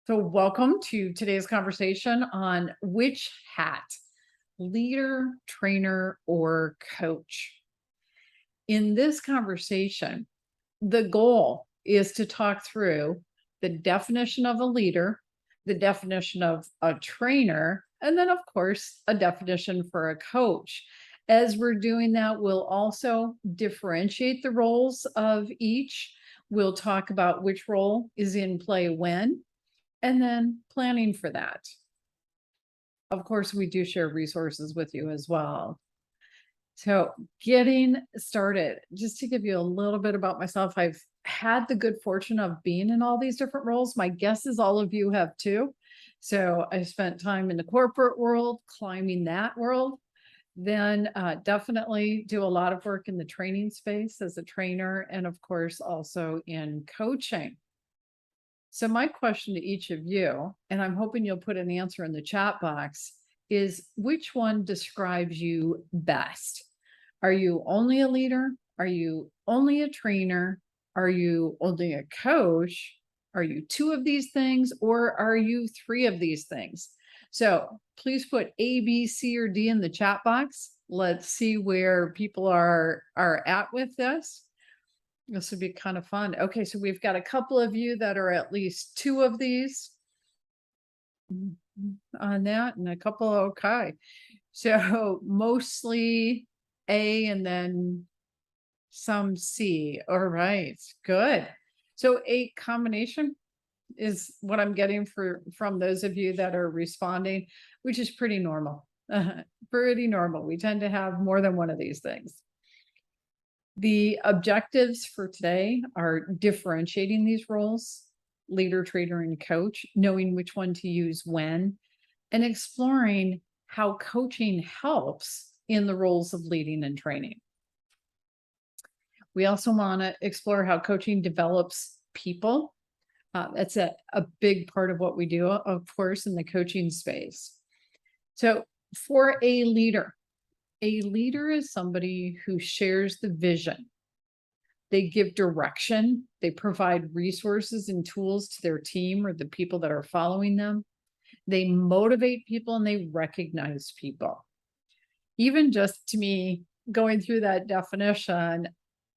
So, welcome to today's conversation on which hat, leader, trainer, or coach. In this conversation, the goal is to talk through the definition of a leader, the definition of a trainer, and then, of course, a definition for a coach. As we're doing that, we'll also differentiate the roles of each. We'll talk about which role is in play when, and then planning for that. Of course, we do share resources with you as well. So, getting started, just to give you a little bit about myself, I've had the good fortune of being in all these different roles. My guess is all of you have too. So, I spent time in the corporate world, climbing that world. Then, definitely do a lot of work in the training space as a trainer, and of course, also in coaching. So my question to each of you, and I'm hoping you'll put an answer in the chat box, is which one describes you best? Are you only a leader? Are you only a trainer? Are you only a coach? Are you two of these things, or are you three of these things? So please put A, B, C, or D in the chat box. Let's see where people are at with this. This would be kind of fun. Okay, so we've got a couple of you that are at least two of these on that, and a couple, okay. So mostly A and then some C. All right, good. So a combination is what I'm getting from those of you that are responding, which is pretty normal. Pretty normal. We tend to have more than one of these things. The objectives for today are differentiating these roles, leader, trainer, and coach, knowing which one to use when, and exploring how coaching helps in the roles of leading and training. We also want to explore how coaching develops people. That's a big part of what we do, of course, in the coaching space. So, for a leader is somebody who shares the vision. They give direction, they provide resources and tools to their team or the people that are following them. They motivate people and they recognize people. Even just to me, going through that definition,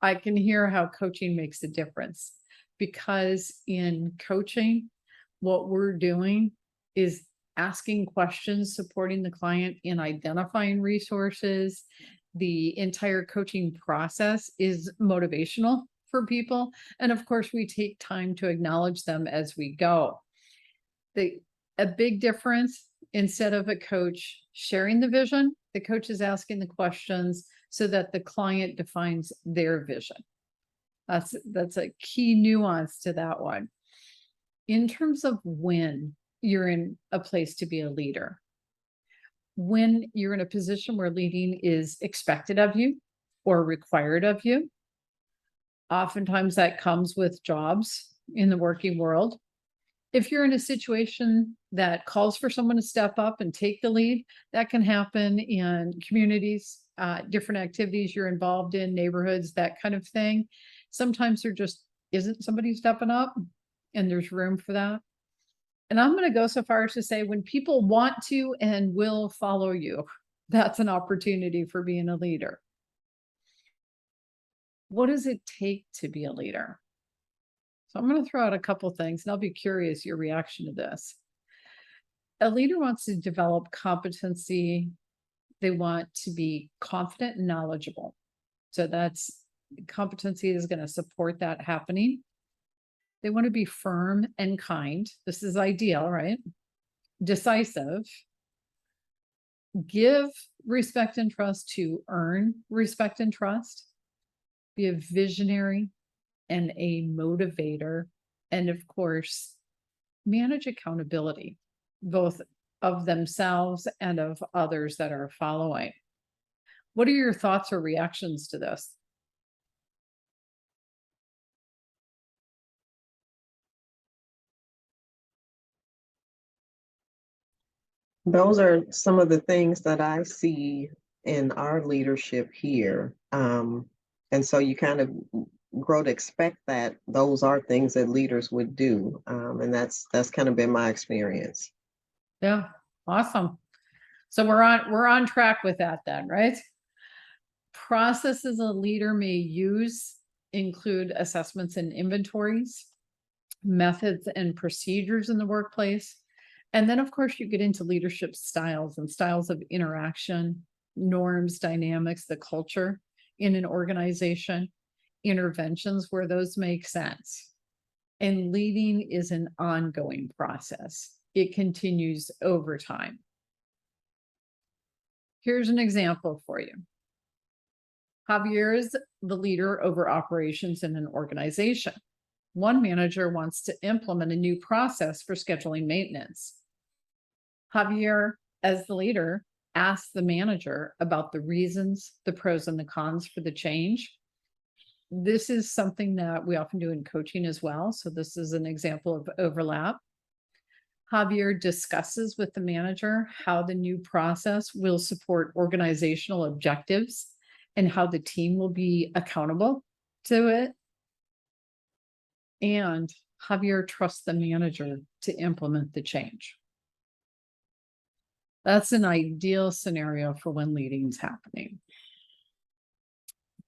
I can hear how coaching makes a difference, because in coaching, what we're doing is asking questions, supporting the client in identifying resources. The entire coaching process is motivational for people. And of course, we take time to acknowledge them as we go. A big difference, instead of a coach sharing the vision, the coach is asking the questions so that the client defines their vision. That's a key nuance to that one. In terms of when you're in a place to be a leader, when you're in a position where leading is expected of you or required of you, oftentimes that comes with jobs in the working world. If you're in a situation that calls for someone to step up and take the lead, that can happen in communities, different activities you're involved in, neighborhoods, that kind of thing. Sometimes there just isn't somebody stepping up, and there's room for that. And I'm going to go so far as to say, when people want to and will follow you, that's an opportunity for being a leader. What does it take to be a leader? So I'm going to throw out a couple things, and I'll be curious your reaction to this. A leader wants to develop competency. They want to be confident and knowledgeable. So that's competency is going to support that happening. They want to be firm and kind. This is ideal, right? Decisive. Give respect and trust to earn respect and trust. Be a visionary and a motivator. And of course, manage accountability, both of themselves and of others that are following. What are your thoughts or reactions to this? Those are some of the things that I see in our leadership here. And so you kind of grow to expect that those are things that leaders would do. And that's kind of been my experience. Yeah, awesome. So we're on track with that then, right? Processes a leader may use include assessments and inventories, methods and procedures in the workplace. And then, of course, you get into leadership styles and styles of interaction, norms, dynamics, the culture in an organization, interventions where those make sense. And leading is an ongoing process, it continues over time. Here's an example for you. Javier is the leader over operations in an organization. One manager wants to implement a new process for scheduling maintenance. Javier, as the leader, asks the manager about the reasons, the pros and the cons for the change. This is something that we often do in coaching as well. So this is an example of overlap. Javier discusses with the manager how the new process will support organizational objectives and how the team will be accountable to it. And Javier trusts the manager to implement the change. That's an ideal scenario for when leading is happening.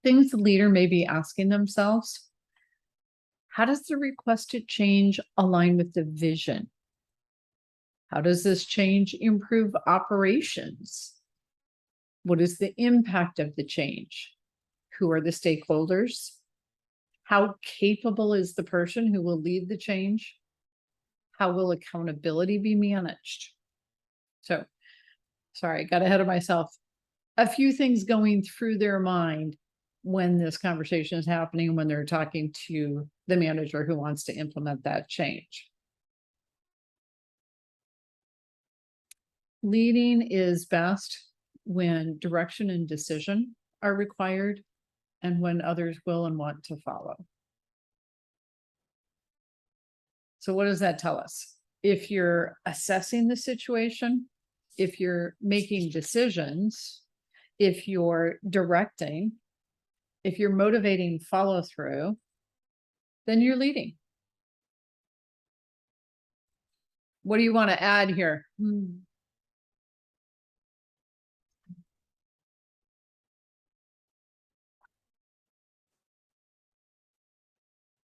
Things the leader may be asking themselves: how does the requested change align with the vision? How does this change improve operations? What is the impact of the change? Who are the stakeholders? How capable is the person who will lead the change? How will accountability be managed? So, sorry, got ahead of myself. A few things going through their mind when this conversation is happening, when they're talking to the manager who wants to implement that change. Leading is best when direction and decision are required and when others will and want to follow. So what does that tell us? If you're assessing the situation, if you're making decisions, if you're directing, if you're motivating follow through, then you're leading. What do you want to add here?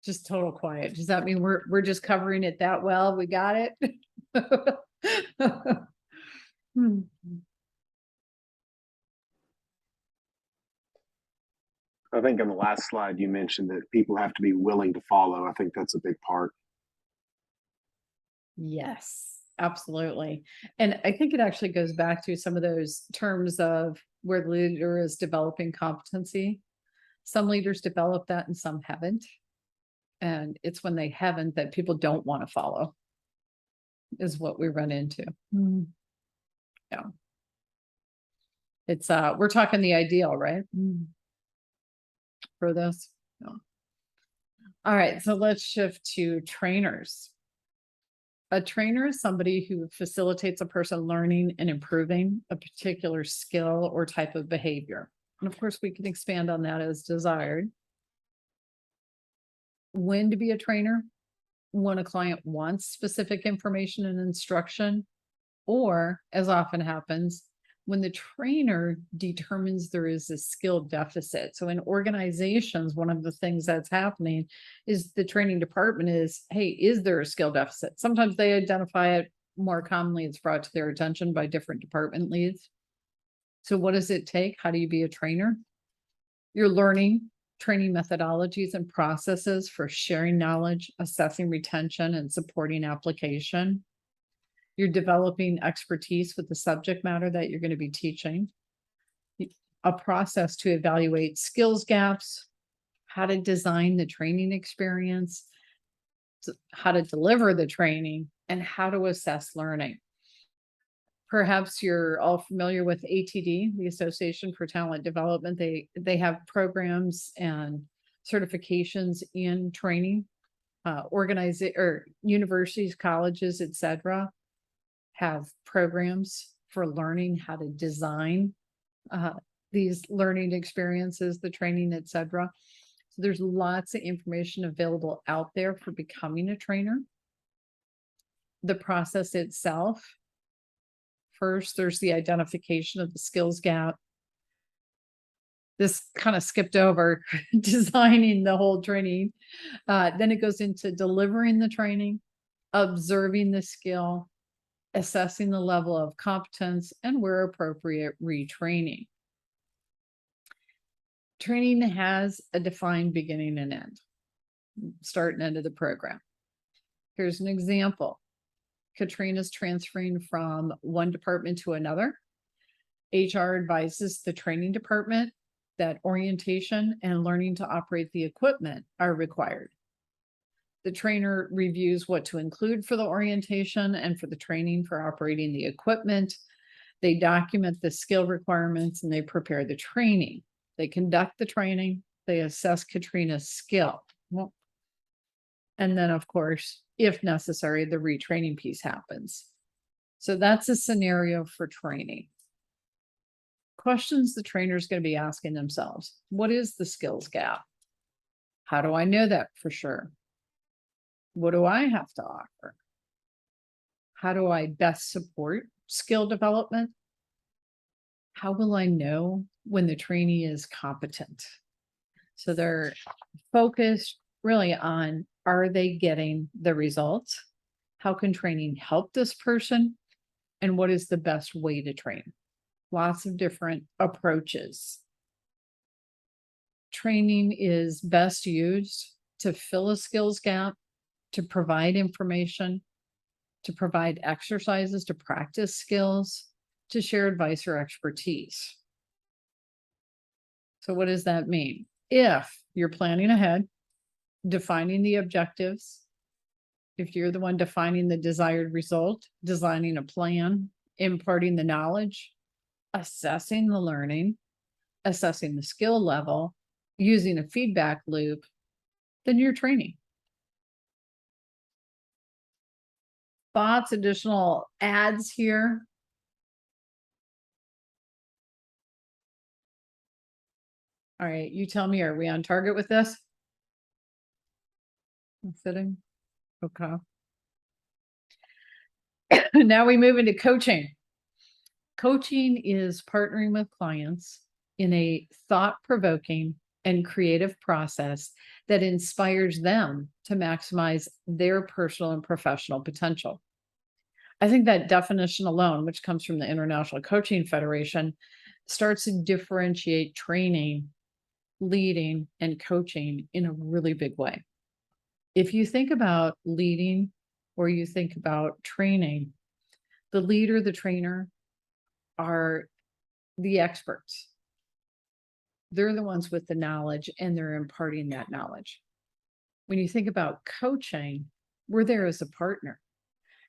Just total quiet. Does that mean we're just covering it that well? We got it? I think on the last slide, you mentioned that people have to be willing to follow. I think that's a big part. Yes, absolutely. And I think it actually goes back to some of those terms of where the leader is developing competency. Some leaders develop that and some haven't. And it's when they haven't that people don't want to follow, is what we run into. Yeah. It's we're talking the ideal, right? For this. No. All right, so let's shift to trainers. A trainer is somebody who facilitates a person learning and improving a particular skill or type of behavior. And of course, we can expand on that as desired. When to be a trainer? When a client wants specific information and instruction, or as often happens, when the trainer determines there is a skill deficit. So in organizations, one of the things that's happening is the training department is, hey, is there a skill deficit? Sometimes they identify it, more commonly it's brought to their attention by different department leads. So what does it take? How do you be a trainer? You're learning training methodologies and processes for sharing knowledge, assessing retention, and supporting application. You're developing expertise with the subject matter that you're going to be teaching. A process to evaluate skills gaps, how to design the training experience, how to deliver the training, and how to assess learning. Perhaps you're all familiar with ATD, the Association for Talent Development. They have programs and certifications in training, universities, colleges, etc. have programs for learning how to design these learning experiences, the training, etc. So there's lots of information available out there for becoming a trainer. The process itself, first, there's the identification of the skills gap. This kind of skipped over designing the whole training. Then it goes into delivering the training, observing the skill, assessing the level of competence, and where appropriate, retraining. Training has a defined beginning and end, start and end of the program. Here's an example. Katrina's transferring from one department to another. HR advises the training department that orientation and learning to operate the equipment are required. The trainer reviews what to include for the orientation and for the training for operating the equipment. They document the skill requirements and they prepare the training. They conduct the training. They assess Katrina's skill. And then, of course, if necessary, the retraining piece happens. So that's a scenario for training. Questions the trainer is going to be asking themselves. What is the skills gap? How do I know that for sure? What do I have to offer? How do I best support skill development? How will I know when the trainee is competent? So they're focused really on, are they getting the results? How can training help this person? And what is the best way to train? Lots of different approaches. Training is best used to fill a skills gap, to provide information, to provide exercises to practice skills, to share advice or expertise. So what does that mean? If you're planning ahead, defining the objectives, if you're the one defining the desired result, designing a plan, imparting the knowledge, assessing the learning, assessing the skill level, using a feedback loop, then you're training. Thoughts, additional adds here? All right, you tell me, are we on target with this? Fitting? Okay. Now we move into coaching. Coaching is partnering with clients in a thought-provoking and creative process that inspires them to maximize their personal and professional potential. I think that definition alone, which comes from the International Coaching Federation, starts to differentiate training, leading, and coaching in a really big way. If you think about leading or you think about training, the leader, the trainer are the experts. They're the ones with the knowledge and they're imparting that knowledge. When you think about coaching, we're there as a partner.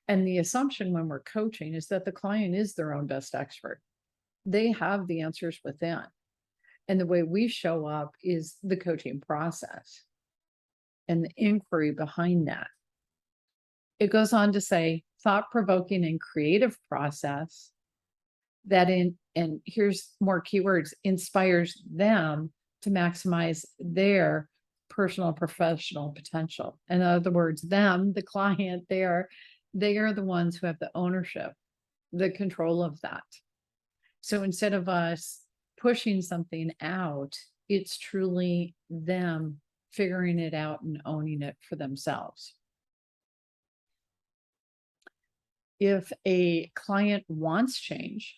And the assumption when we're coaching is that the client is their own best expert. They have the answers within. And the way we show up is the coaching process and the inquiry behind that. It goes on to say thought-provoking and creative process that and here's more keywords, inspires them to maximize their personal and professional potential. In other words, them, the client, they are the ones who have the ownership, the control of that. So instead of us pushing something out, it's truly them figuring it out and owning it for themselves. If a client wants change,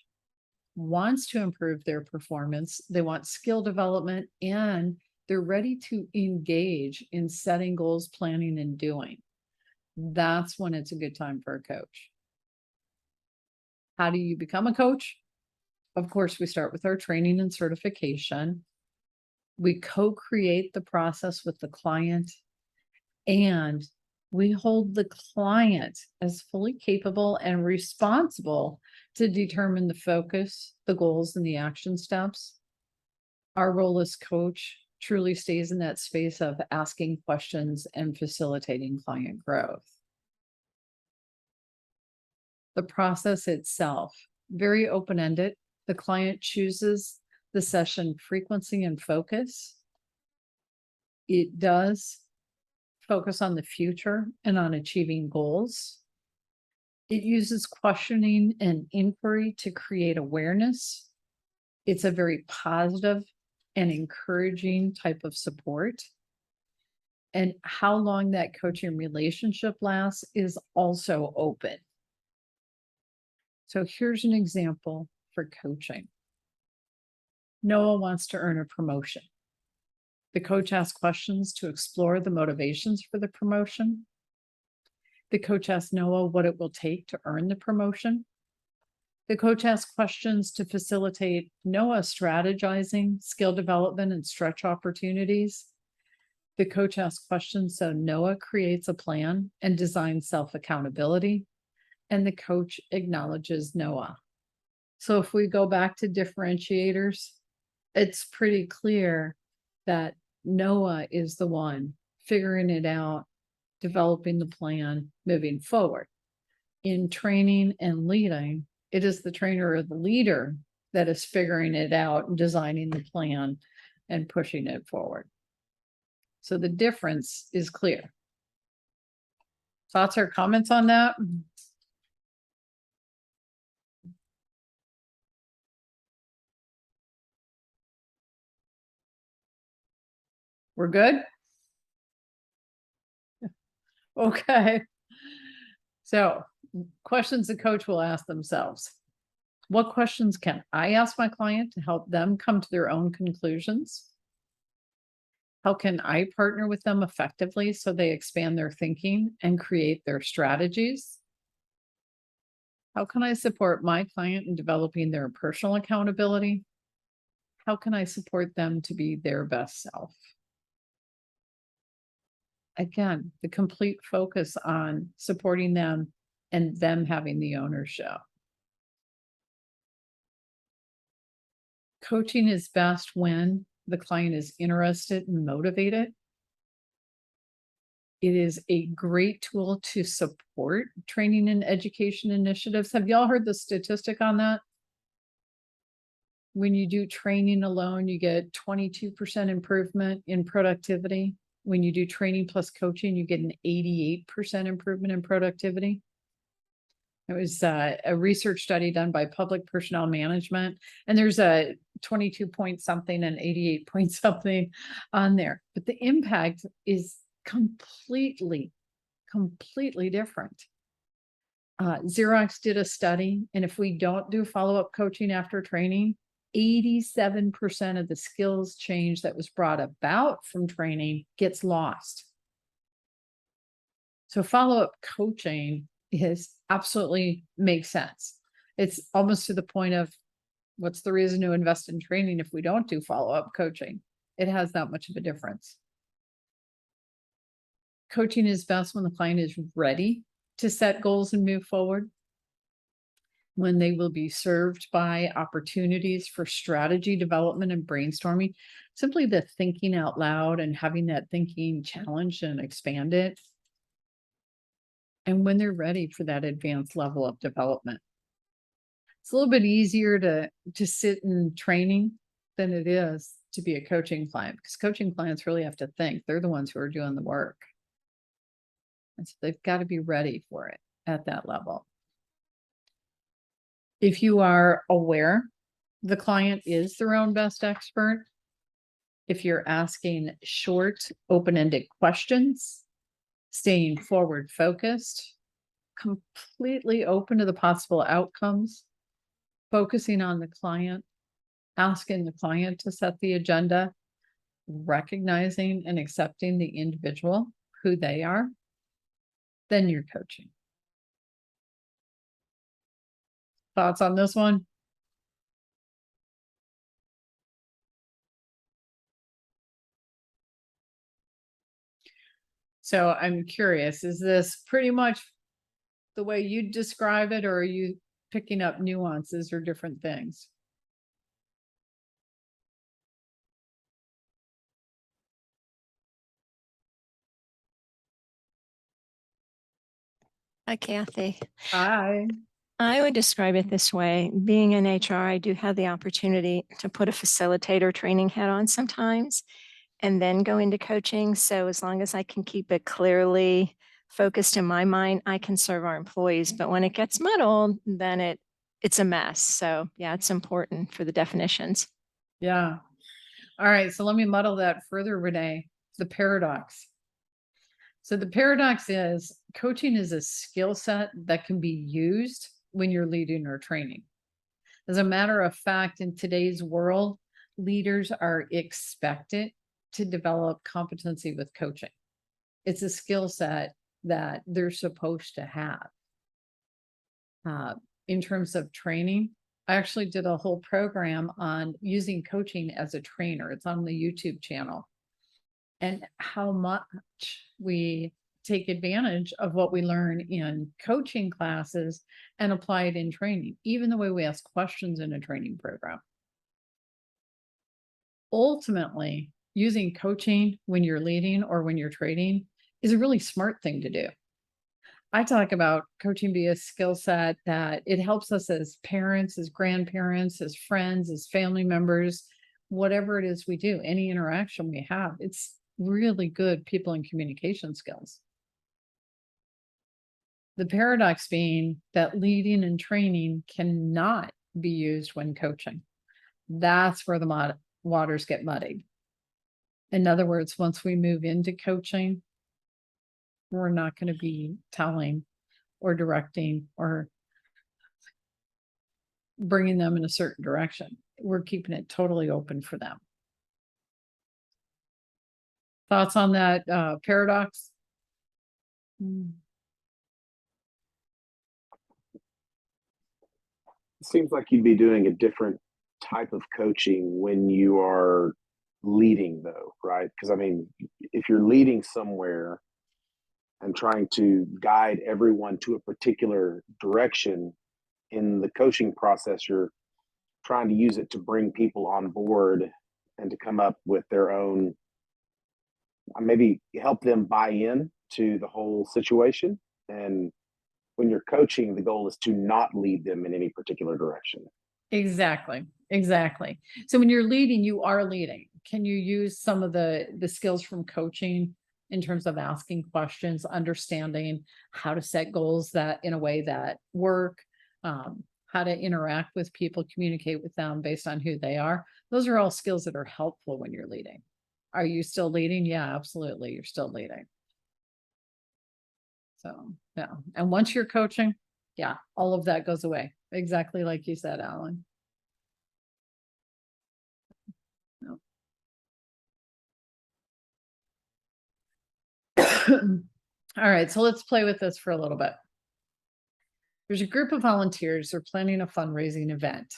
wants to improve their performance, they want skill development, and they're ready to engage in setting goals, planning, and doing, that's when it's a good time for a coach. How do you become a coach? Of course, we start with our training and certification. We co-create the process with the client, and we hold the client as fully capable and responsible to determine the focus, the goals, and the action steps. Our role as coach truly stays in that space of asking questions and facilitating client growth. The process itself, very open-ended. The client chooses the session frequency and focus. it does focus on the future and on achieving goals. It uses questioning and inquiry to create awareness. It's a very positive and encouraging type of support. And how long that coaching relationship lasts is also open. So here's an example for coaching. Noah wants to earn a promotion. The coach asks questions to explore the motivations for the promotion. The coach asks Noah what it will take to earn the promotion. The coach asks questions to facilitate Noah strategizing, skill development, and stretch opportunities. The coach asks questions so Noah creates a plan and designs self-accountability. And the coach acknowledges Noah. So if we go back to differentiators, it's pretty clear that Noah is the one figuring it out, developing the plan, moving forward. In training and leading, it is the trainer or the leader that is figuring it out and designing the plan and pushing it forward. So the difference is clear. Thoughts or comments on that? We're good? Okay. So questions the coach will ask themselves. What questions can I ask my client to help them come to their own conclusions? How can I partner with them effectively so they expand their thinking and create their strategies? How can I support my client in developing their personal accountability? How can I support them to be their best self? Again, the complete focus on supporting them and them having the ownership. Coaching is best when the client is interested and motivated. It is a great tool to support training and education initiatives. Have y'all heard the statistic on that? When you do training alone, you get 22% improvement in productivity. When you do training plus coaching, you get an 88% improvement in productivity. It was a research study done by Public Personnel Management, and there's a 22 point something and 88 point something on there. But the impact is completely different. Xerox did a study, and if we don't do follow-up coaching after training, 87% of the skills change that was brought about from training gets lost. So follow-up coaching is absolutely makes sense. It's almost to the point of what's the reason to invest in training if we don't do follow-up coaching? It has that much of a difference. Coaching is best when the client is ready to set goals and move forward, when they will be served by opportunities for strategy development and brainstorming, simply the thinking out loud and having that thinking challenged and expanded. And when they're ready for that advanced level of development. It's a little bit easier to sit in training than it is to be a coaching client, because coaching clients really have to think. They're the ones who are doing the work. And so they've got to be ready for it at that level. If you are aware the client is their own best expert, if you're asking short, open-ended questions, staying forward focused, completely open to the possible outcomes, focusing on the client, asking the client to set the agenda, recognizing and accepting the individual, who they are, then you're coaching. Thoughts on this one? So I'm curious, is this pretty much the way you describe it, or are you picking up nuances or different things? Hi, Kathy. Hi. I would describe it this way. Being in HR, I do have the opportunity to put a facilitator training hat on sometimes. and then go into coaching. So as long as I can keep it clearly focused in my mind, I can serve our employees. But when it gets muddled, then it's a mess. So yeah, it's important for the definitions. Yeah. All right. So let me muddle that further, Renee. The paradox. So the paradox is coaching is a skill set that can be used when you're leading or training. As a matter of fact, in today's world, leaders are expected to develop competency with coaching. It's a skill set that they're supposed to have. In terms of training, I actually did a whole program on using coaching as a trainer. It's on the YouTube channel. And how much we take advantage of what we learn in coaching classes and apply it in training, even the way we ask questions in a training program. Ultimately, using coaching when you're leading or when you're training is a really smart thing to do. I talk about coaching be a skill set that it helps us as parents, as grandparents, as friends, as family members, whatever it is we do, any interaction we have. It's really good people and communication skills. The paradox being that leading and training cannot be used when coaching. That's where the waters get muddied. In other words, once we move into coaching, we're not going to be telling or directing or bringing them in a certain direction. We're keeping it totally open for them. Thoughts on that paradox? It seems like you'd be doing a different type of coaching when you are leading, though, right? Because I mean, if you're leading somewhere and trying to guide everyone to a particular direction in the coaching process, you're trying to use it to bring people on board and to come up with their own, maybe help them buy in to the whole situation. And when you're coaching, the goal is to not lead them in any particular direction. Exactly. Exactly. So when you're leading, you are leading. Can you use some of the skills from coaching in terms of asking questions, understanding how to set goals that in a way that work, how to interact with people, communicate with them based on who they are? Those are all skills that are helpful when you're leading. Are you still leading? Yeah, absolutely. You're still leading. So, yeah. And once you're coaching, yeah, all of that goes away. Exactly like you said, Alan. No. All right, so let's play with this for a little bit. There's a group of volunteers who are planning a fundraising event.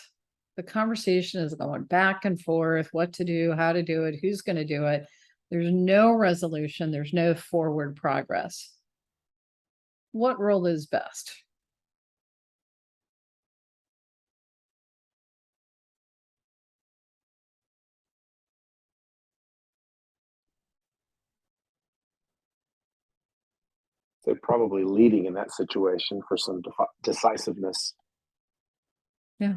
The conversation is going back and forth, what to do, how to do it, who's going to do it. There's no resolution, there's no forward progress. What role is best? So probably leading in that situation for some decisiveness. Yeah.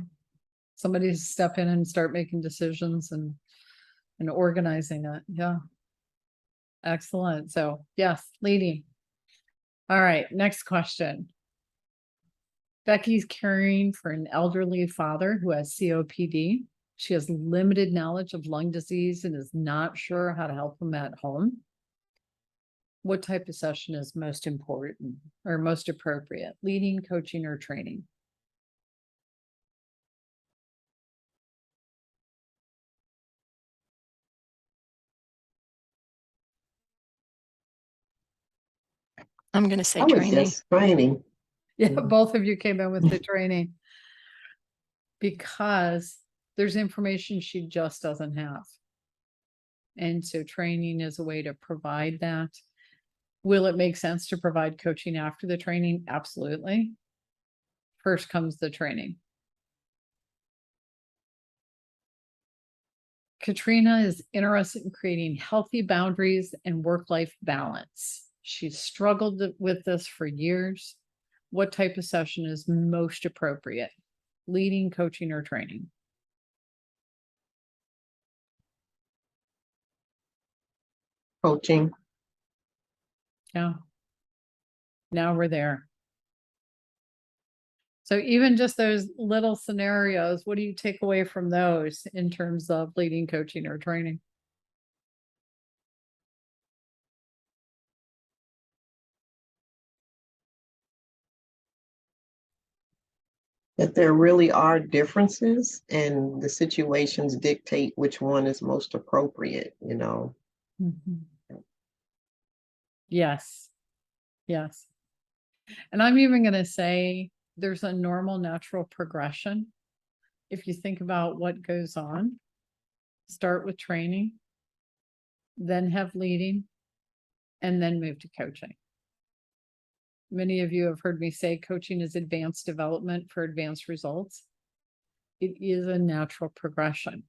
Somebody to step in and start making decisions and organizing it. Yeah. Excellent. So yes, leading. All right, next question. Becky's caring for an elderly father who has COPD. She has limited knowledge of lung disease and is not sure how to help him at home. What type of session is most important or most appropriate? Leading, coaching, or training? I'm going to say I would training. guess training. Yeah, Mhm. both of you came in with the training because there's information she just doesn't have. And so training is a way to provide that. Will it make sense to provide coaching after the training? Absolutely. First comes the training. Katrina is interested in creating healthy boundaries and work-life balance. She's struggled with this for years. What type of session is most appropriate? Leading, coaching, or training? Coaching. Yeah. Now we're there. So even just those little scenarios, what do you take away from those in terms of leading, coaching, or training? That there really are differences and the situations dictate which one is most appropriate, you know. Mhm. Yes. Yes. And I'm even going to say there's a normal natural progression. If you think about what goes on, start with training, then have leading, and then move to coaching. Many of you have heard me say coaching is advanced development for advanced results. It is a natural progression.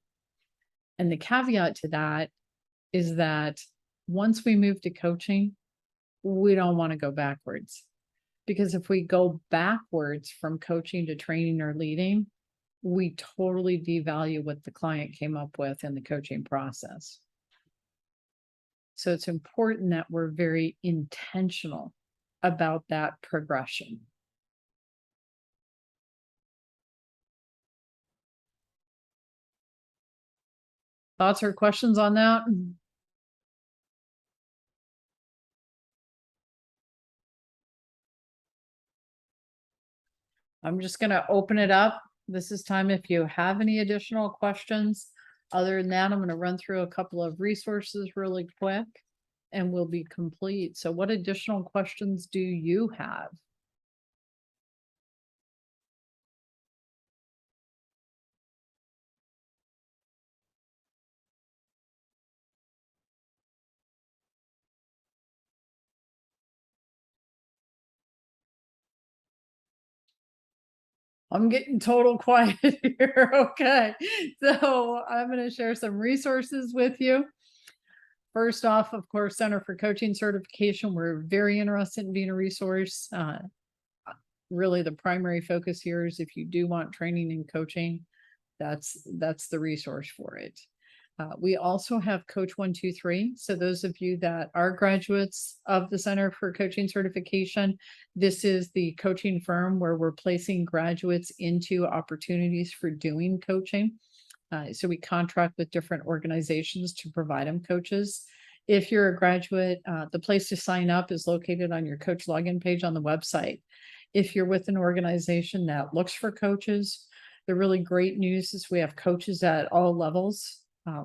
And the caveat to that is that once we move to coaching, we don't want to go backwards. Because if we go backwards from coaching to training or leading, we totally devalue what the client came up with in the coaching process. So it's important that we're very intentional about that progression. Thoughts or questions on that? I'm just going to open it up. This is time if you have any additional questions. Other than that, I'm going to run through a couple of resources really quick and we'll be complete. So what additional questions do you have? I'm getting total quiet here. Okay. So I'm going to share some resources with you. First off, of course, Center for Coaching Certification. We're very interested in being a resource. Really, the primary focus here is if you do want training and coaching, that's the resource for it. We also have Coach 123. So those of you that are graduates of the Center for Coaching Certification, this is the coaching firm where we're placing graduates into opportunities for doing coaching. So we contract with different organizations to provide them coaches. If you're a graduate, the place to sign up is located on your coach login page on the website. If you're with an organization that looks for coaches, the really great news is we have coaches at all levels,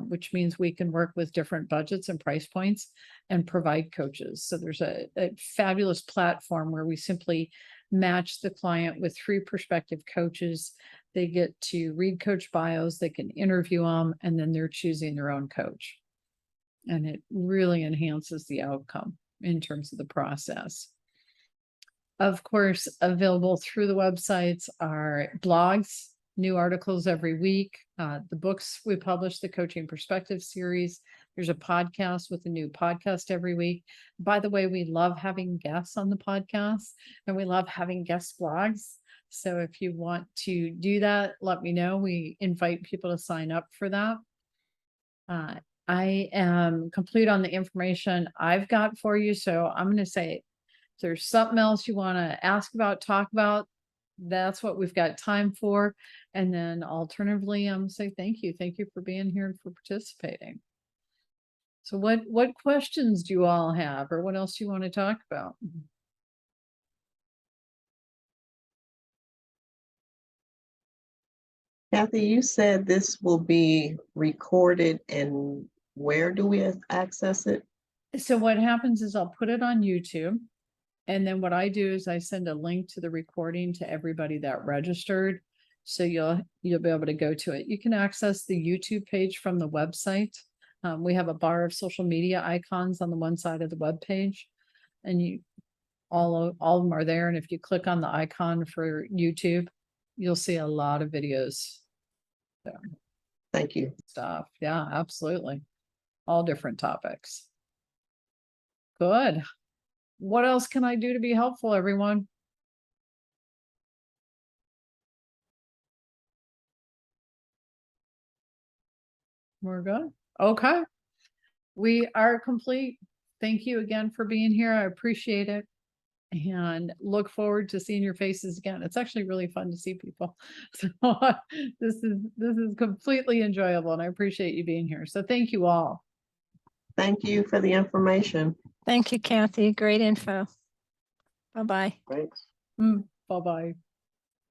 which means we can work with different budgets and price points and provide coaches. So there's a fabulous platform where we simply match the client with 3 prospective coaches. They get to read coach bios, they can interview them, and then they're choosing their own coach. And it really enhances the outcome in terms of the process. Of course, available through the websites are blogs, new articles every week, the books we publish, the Coaching Perspective series. There's a podcast with a new podcast every week. By the way, we love having guests on the podcast and we love having guest blogs. So if you want to do that, let me know. We invite people to sign up for that. I am complete on the information I've got for you. So I'm going to say, if there's something else you want to ask about, talk about, that's what we've got time for. And then alternatively, I'm going to say thank you. Thank you for being here and for participating. So what questions do you all have, or what else do you want to talk about? Kathy, you said this will be recorded, and where do we access it? So what happens is I'll put it on YouTube. And then what I do is I send a link to the recording to everybody that registered. So you'll be able to go to it. You can access the YouTube page from the website. We have a bar of social media icons on the one side of the web page, and all of them are there. And if you click on the icon for YouTube, you'll see a lot of videos. Thank you. Stuff. Yeah, absolutely. All different topics. Good. What else can I do to be helpful, everyone? We're good. Okay. we are complete. Thank you again for being here. I appreciate it. And look forward to seeing your faces again. It's actually really fun to see people. So this is completely enjoyable and I appreciate you being here. So thank you all. Thank you for the information. Thank you, Kathy. Great info. Bye-bye. Thanks. Bye-bye.